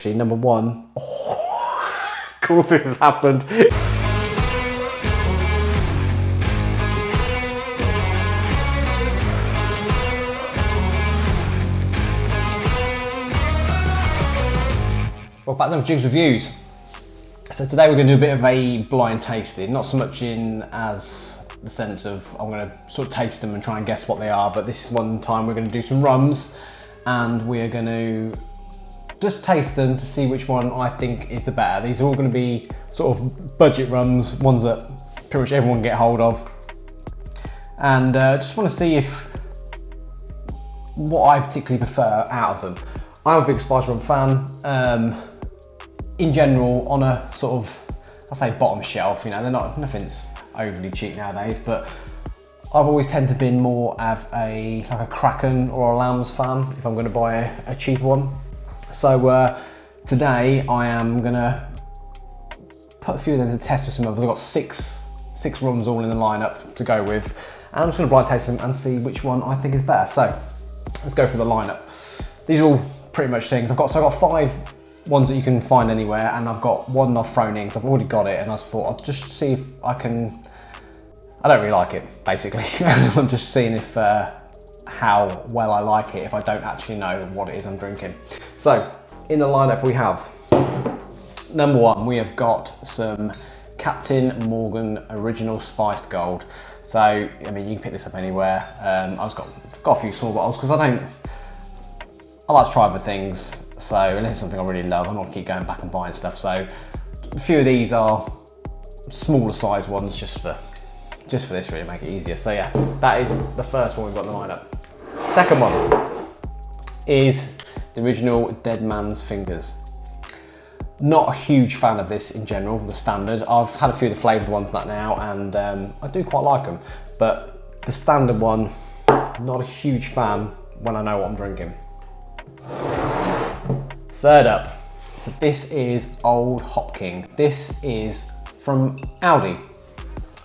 Actually, number one. Oh, of course this has happened. Well, back to Jigs Reviews. So today we're going to do a bit of a blind tasting, not so much in as the sense of I'm going to sort of taste them and try and guess what they are, but this one time we're going to do some rums and we're going to just taste them to see which one I think is the better. These are all going to be sort of budget rums, ones that pretty much everyone can get hold of, and just want to see if what I particularly prefer out of them. I'm a big spice rum fan. In general, on a sort of, I say bottom shelf, you know, nothing's overly cheap nowadays, but I've always tended to be more of like a Kraken or a Lambs fan if I'm going to buy a cheaper one. So today I am going to put a few of them to test with some others. I've got six rums all in the lineup to go with, and I'm just going to blind taste them and see which one I think is better. So let's go through the lineup. These are all pretty much things. I've got 5 ones that you can find anywhere, and I've got one I've thrown in because I've already got it, and I just thought I'll just see if I can. I don't really like it, basically. I'm just seeing if how well I like it if I don't actually know what it is I'm drinking. So in the lineup we have number one, we have got some Captain Morgan Original Spiced Gold. So I mean, you can pick this up anywhere. I've just got a few small bottles because I like to try other things. So unless it's something I really love, I'm not gonna keep going back and buying stuff. So a few of these are smaller size ones just for this, really make it easier. So yeah, that is the first one we've got in the lineup. Second one is the original Dead Man's Fingers. Not a huge fan of this in general, the standard. I've had a few of the flavoured ones that now, and I do quite like them. But the standard one, not a huge fan when I know what I'm drinking. Third up, so this is Old Hop King. This is from Aldi.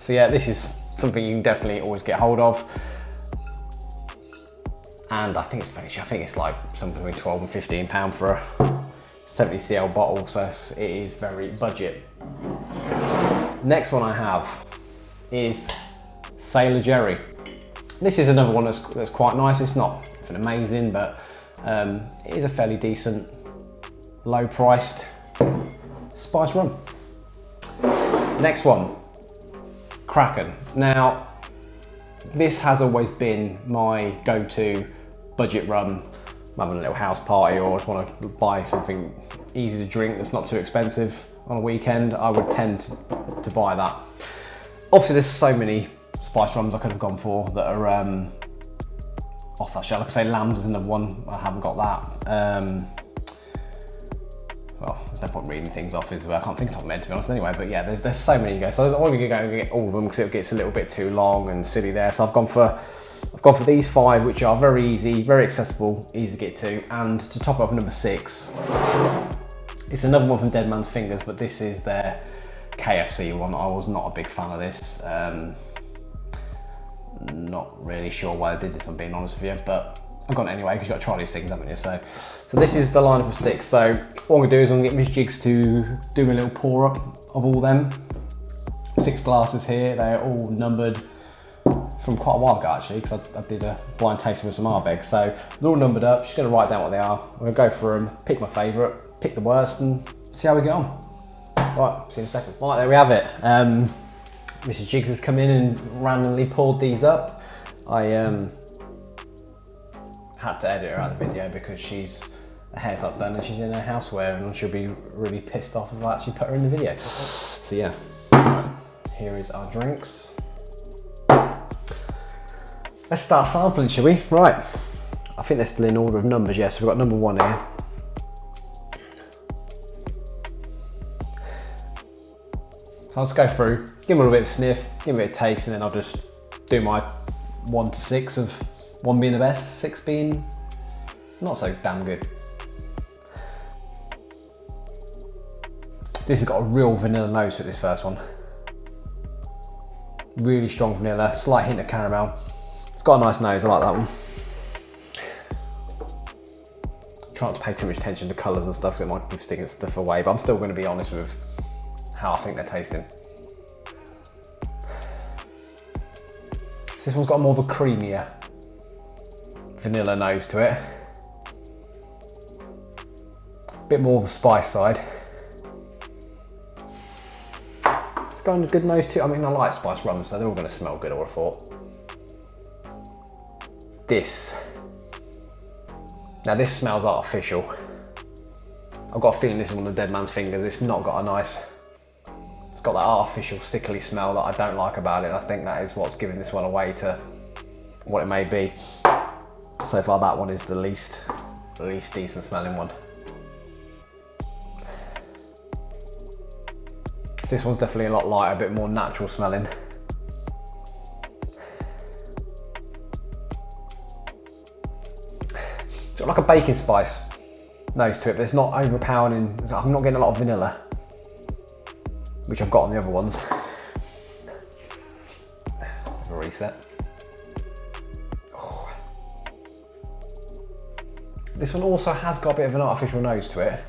So yeah, this is something you can definitely always get hold of. And I think it's very cheap. I think it's like something between 12 and 15 pound for a 70 cl bottle, so it is very budget. Next one I have is Sailor Jerry. This is another one that's quite nice. It's not amazing, but it is a fairly decent, low priced spice rum. Next one, Kraken. Now, this has always been my go-to budget rum. I'm having a little house party or just want to buy something easy to drink that's not too expensive on a weekend, I would tend to buy that. Obviously, there's so many spice rums I could have gone for that are off that shelf. Like I say, Lambs is another one, I haven't got that. Well, there's no point reading things off, is I can't think of top of my head, to be honest, anyway, but yeah, there's so many to go. So I'm only going to go and get all of them because it gets a little bit too long and silly there. So I've gone for these 5, which are very easy, very accessible, easy to get to. And to top up number 6, it's another one from Dead Man's Fingers, but this is their KFC one. I was not a big fan of this. Not really sure why I did this, I'm being honest with you, but I've got it anyway because you've got to try these things, haven't you? So this is the lineup of 6. So what I'm gonna do is I'm gonna get Miss Jigs to do a little pour up of all them. 6 glasses here, they're all numbered from quite a while ago actually, because I did a blind tasting with some Ardbeg. So they're all numbered up, just gonna write down what they are. I'm gonna go through them, pick my favourite, pick the worst, and see how we get on. Right, see you in a second. Right, there we have it. Mrs. Jigs has come in and randomly poured these up. I had to edit her out of the video because her hair's up done and she's in her housewear, and she'll be really pissed off if I actually put her in the video. So yeah, here is our drinks. Let's start sampling, shall we? Right, I think they're still in order of numbers, yes. We've got number 1 here. So I'll just go through, give them a little bit of a sniff, give them a bit of taste, and then I'll just do my 1 to 6 of 1 being the best, 6 being not so damn good. This has got a real vanilla nose to it, this first one. Really strong vanilla, slight hint of caramel. It's got a nice nose, I like that one. Try not to pay too much attention to colours and stuff, because it might give sticking stuff away, but I'm still going to be honest with how I think they're tasting. So this one's got more of a creamier vanilla nose to it. A bit more of the spice side. It's got a good nose too. I mean, I like spice rums, so they're all going to smell good, I would have thought. Now this smells artificial. I've got a feeling this is one of the dead man's fingers. It's not got a nice, it's got that artificial sickly smell that I don't like about it. I think that is what's giving this one away to what it may be. So far that one is the least decent smelling one. This one's definitely a lot lighter, a bit more natural smelling. It's got like a baking spice nose to it, but it's not overpowering. I'm not getting a lot of vanilla, which I've got on the other ones. Have a reset. Oh. This one also has got a bit of an artificial nose to it.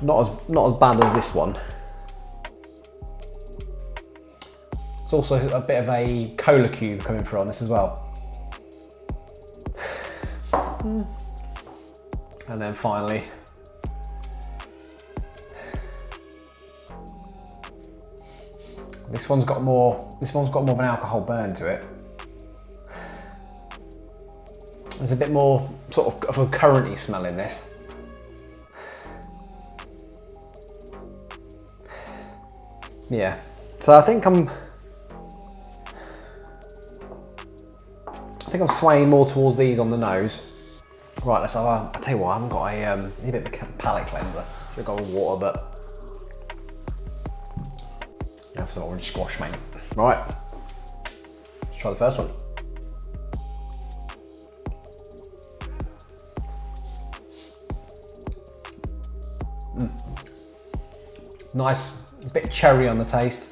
Not as bad as this one. It's also a bit of a cola cube coming through on this as well. And then finally, this one's got more of an alcohol burn to it. There's a bit more sort of a currenty smell in this. Yeah, so I think I'm swaying more towards these on the nose. Right, let's have a, I'll tell you what, I haven't got a bit of a palate cleanser. Should have gone with water, but have some orange squash, mate. Right, let's try the first one. Nice, bit of cherry on the taste.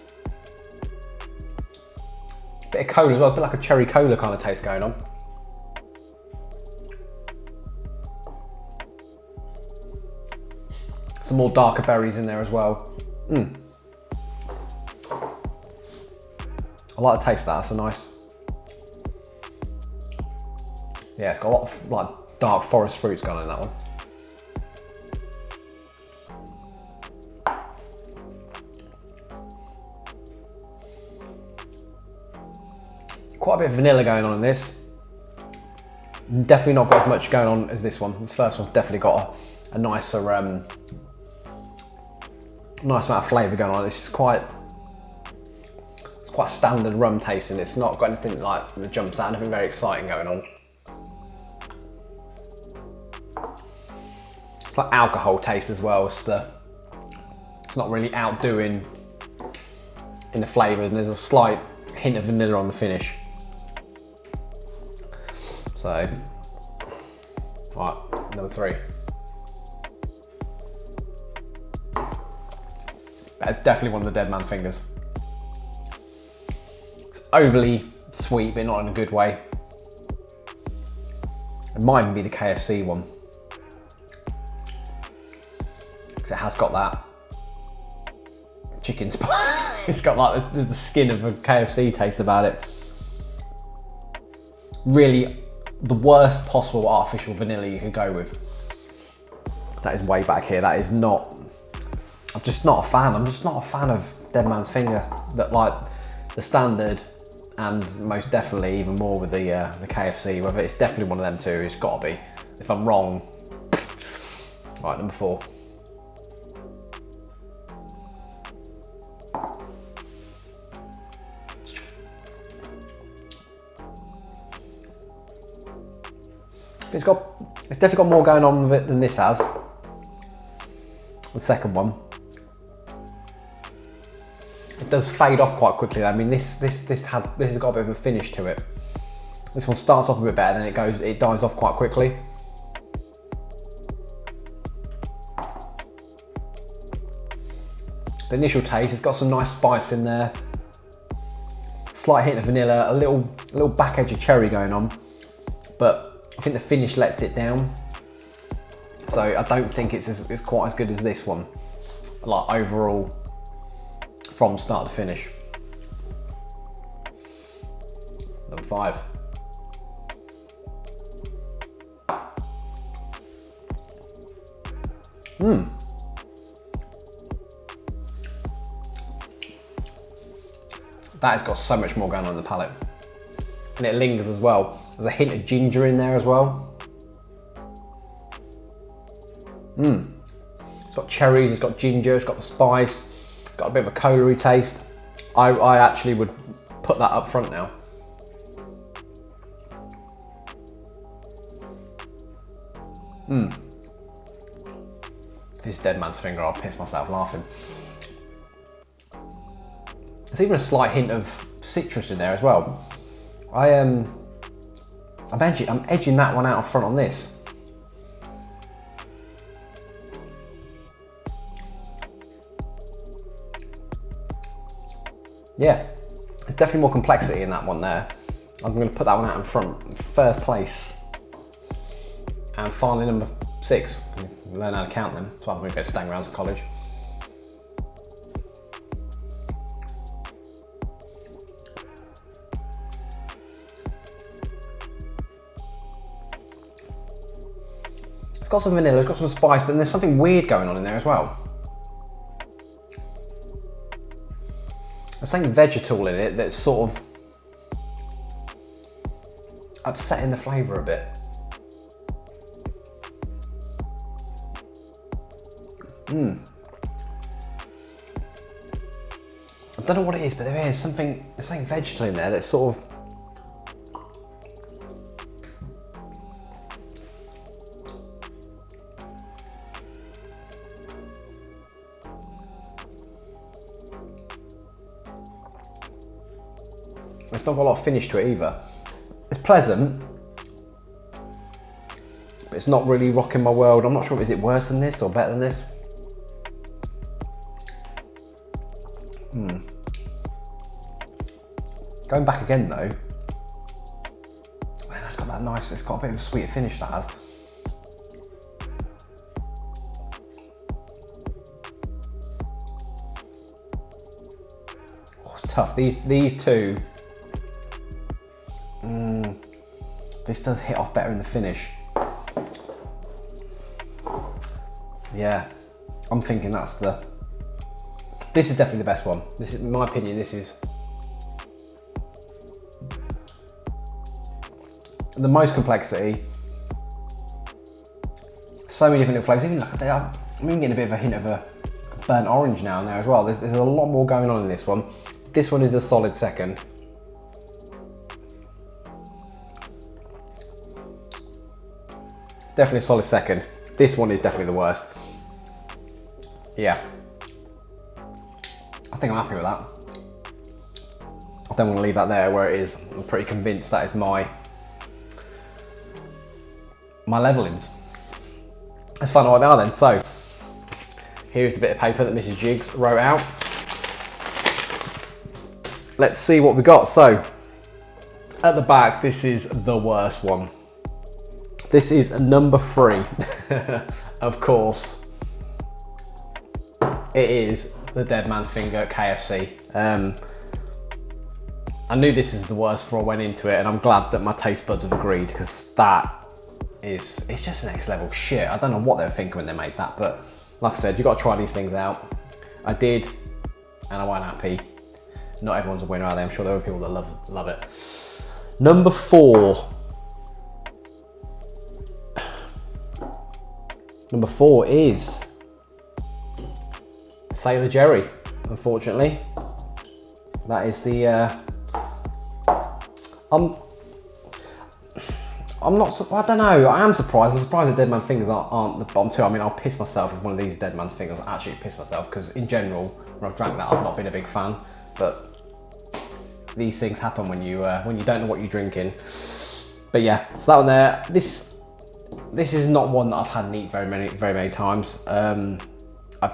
Bit of cola as well, a bit like a cherry cola kind of taste going on. Some more darker berries in there as well. I like the taste of that, that's a nice. Yeah, it's got a lot of like dark forest fruits going on in that one. Quite a bit of vanilla going on in this. Definitely not got as much going on as this one. This first one's definitely got a nicer, nice amount of flavour going on. It's quite standard rum tasting. It's not got anything like that jumps out, anything very exciting going on. It's like alcohol taste as well. It's not really outdoing in the flavours, and there's a slight hint of vanilla on the finish. So, right, number 3. That's definitely one of the dead man fingers. It's overly sweet, but not in a good way. It might even be the KFC one, because it has got that chicken spice. It's got like the skin of a KFC taste about it. Really, the worst possible artificial vanilla you could go with. That is way back here. That is not. I'm just not a fan. I'm just not a fan of Dead Man's Finger. That like the standard, and most definitely even more with the KFC. Whether it's definitely one of them two, it's got to be. If I'm wrong, right, number 4. It's definitely got more going on with it than this has. The second one. It does fade off quite quickly. I mean, this has got a bit of a finish to it. This one starts off a bit better, then it dies off quite quickly. The initial taste, it's got some nice spice in there. Slight hint of vanilla, a little back edge of cherry going on. But I think the finish lets it down. So I don't think it's quite as good as this one, like overall, from start to finish. Number 5. That has got so much more going on in the palate. And it lingers as well. There's a hint of ginger in there as well. It's got cherries, it's got ginger, it's got the spice, it's got a bit of a cola-y taste. I actually would put that up front now. This Dead Man's Finger, I'll piss myself laughing. There's even a slight hint of citrus in there as well. I'm edging that one out of front on this. Yeah, there's definitely more complexity in that one there. I'm going to put that one out in front, first place. And finally, number 6. Learn how to count them. So I'm going to go staying around to college. It's got some vanilla, it's got some spice, but there's something weird going on in there as well. There's something vegetal in it that's sort of upsetting the flavour a bit. I don't know what it is, but there is something vegetal in there that's sort of... It's not got a lot of finish to it either. It's pleasant, but it's not really rocking my world. I'm not sure, is it worse than this or better than this? Going back again though, man, that's got that nice, it's got a bit of a sweet finish, that has. Oh, it's tough. These two, this does hit off better in the finish. Yeah, I'm thinking this is definitely the best one. This is, in my opinion, this is the most complexity. So many different little flavours. Even like I'm even getting a bit of a hint of a burnt orange now and there as well. There's a lot more going on in this one. This one is a solid second. Definitely a solid second. This one is definitely the worst. Yeah. I think I'm happy with that. I don't want to leave that there where it is. I'm pretty convinced that is my levelings. Let's find out what they are then. So, here's the bit of paper that Mrs. Jiggs wrote out. Let's see what we got. So, at the back, this is the worst one. This is number 3. Of course, it is the Dead Man's Finger KFC. I knew this is the worst before I went into it, and I'm glad that my taste buds have agreed, because it's just next level shit. I don't know what they were thinking when they made that, but like I said, you've got to try these things out. I did, and I wasn't happy. Not everyone's a winner, are they? I'm sure there were people that love it. Number 4. Number 4 is Sailor Jerry, unfortunately. That is the, I'm not, I don't know, I am surprised. I'm surprised the Dead Man's Fingers aren't the bottom 2. I mean, I'll piss myself if one of these Dead Man's Fingers. I'll actually piss myself, because in general, when I've drank that, I've not been a big fan. But these things happen when you don't know what you're drinking. But yeah, so that one there. This is not one that I've had and eat very many times. I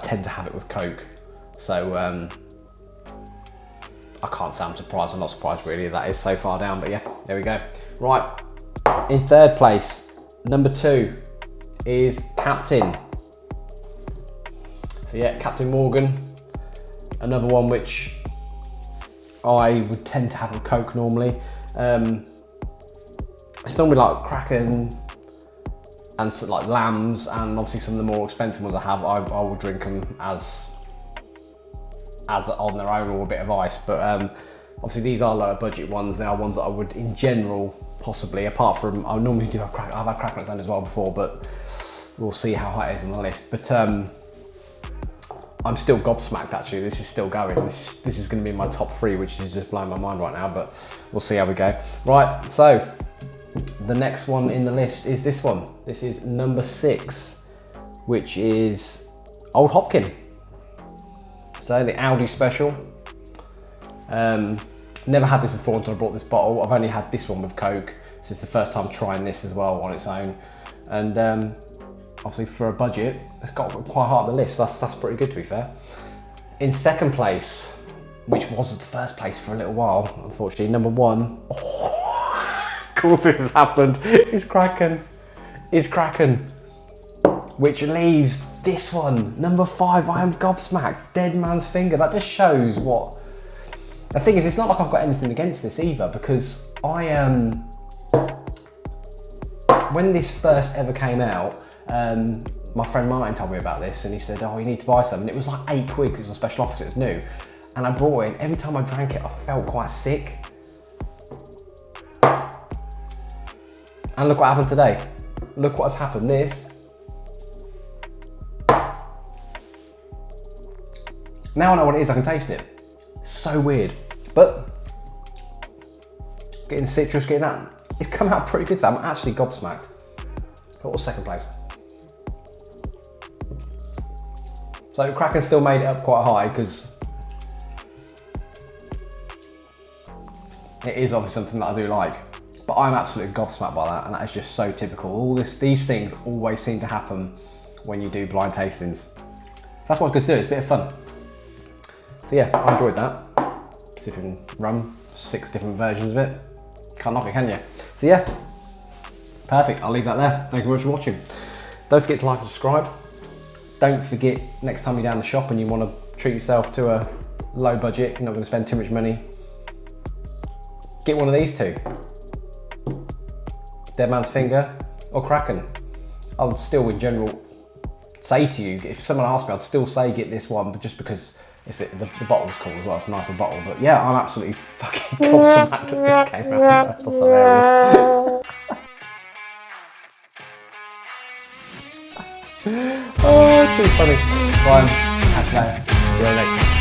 tend to have it with Coke. So I can't say I'm surprised. I'm not surprised really that is so far down, but yeah, there we go. Right, In third place, number 2 is Captain. So yeah, Captain Morgan. Another one which I would tend to have with Coke normally. It's normally like Kraken and so like Lambs, and obviously some of the more expensive ones I will drink them as on their own or a bit of ice. But obviously these are lower budget ones. They are ones that I would in general possibly, apart from I normally do have Kraken. I've had Kraken as well before, but we'll see how high it is on the list. But I'm still gobsmacked actually. This is still going. This is going to be in my top 3, which is just blowing my mind right now, but we'll see how we go. Right, so the next one in the list is this one. This is number 6, which is Old Hopkin. So the Audi Special. Never had this before until I brought this bottle. I've only had this one with Coke. This is the first time trying this as well on its own. And obviously for a budget, it's got quite high up the list. That's pretty good to be fair. In second place, which was the first place for a little while, unfortunately, number 1. Oh, of course this has happened. Is Kraken. Which leaves this one, number 5. I am gobsmacked. Dead Man's Finger. That just shows what. The thing is, it's not like I've got anything against this either, because when this first ever came out, my friend Martin told me about this and he said, oh, you need to buy some. And it was like £8 because it was a special offer, it was new. And I brought it, and every time I drank it, I felt quite sick. And look what happened today. Look what has happened. This. Now I know what it is, I can taste it. So weird. But getting citrus, getting that, it's come out pretty good. So I'm actually gobsmacked. What was second place? So Kraken still made it up quite high because it is obviously something that I do like. But I'm absolutely gobsmacked by that, and that is just so typical. These things always seem to happen when you do blind tastings. So that's what's good to do, it's a bit of fun. So yeah, I enjoyed that. Sipping rum, 6 different versions of it. Can't knock it, can you? So yeah, perfect, I'll leave that there. Thank you very much for watching. Don't forget to like and subscribe. Don't forget, next time you're down the shop and you want to treat yourself to a low budget, you're not going to spend too much money, get one of these 2. Dead Man's Finger or Kraken. I would still in general say to you, if someone asked me, I'd still say get this one, but just because the bottle's cool as well, it's a nicer bottle. But yeah, I'm absolutely fucking gobsmacked that this came out. That's hilarious. Oh, it's too funny. Bye. Catch you later. See you later.